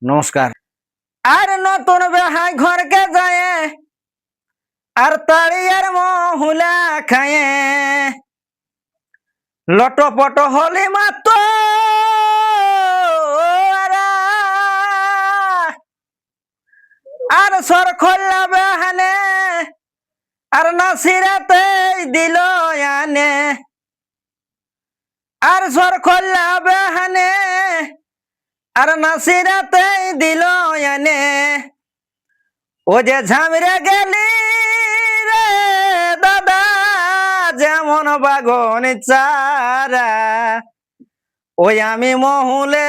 নমস্কার। আর নতুন বেহাই ঘরকে যায় আর তাড়িয়ার মহুলা খায়ে লটপট হলি মাত্র আর সর খোল্লা বেহানে আর নাসিরাতে দিল আনে আর সর খোল্লা বেহানে আর নাসিরাতে দিল আনে ও যে ঝামরে গেলি রে দাদা যেমন বাগন চারা ওই আমি মহুলের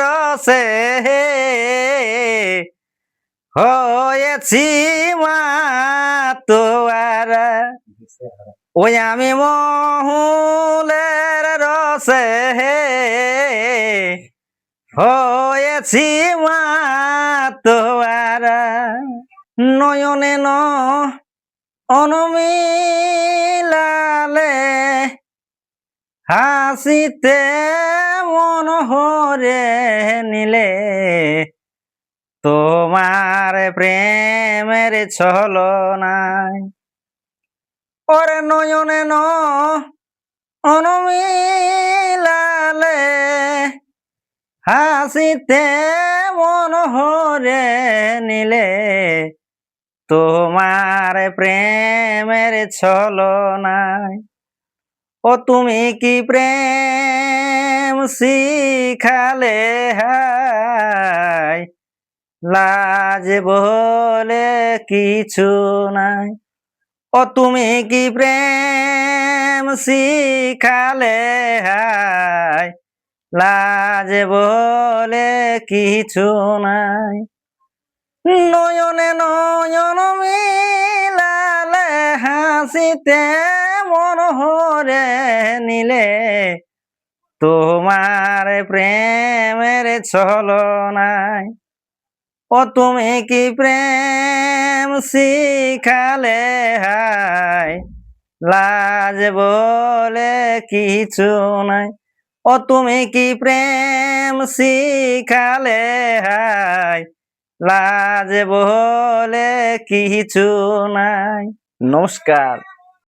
রসে হয়েছি মাতোয়ারা ওই আমি মহুলের রসে হয়েছি মাতোয়ারা নয়নে অনুমিলালে হাসিতে মন হরে নিলে তোমার প্রেমের ছলনায় ওরে নয়নে অনুমিলালে হাসিতে মন হরে নিলে তোমার প্রেমের ছলনায় ও তুমি কি প্রেম শিখালে হায় লাজ বলে কিছু নাই ও তুমি কি প্রেম শিখালে হায় লাজ বলে কিছু নাই নয়নে নয়ন মিলালে হাসিতে মন হরে নিলে তোমার প্রেমের ছলনায় ও তুমি কি প্রেম শিখালে হায় লাজ বলে কিছু নাই ও তুমি কি প্রেম শিখালে হায় লাজ বলে কিছু নাই। নমস্কার।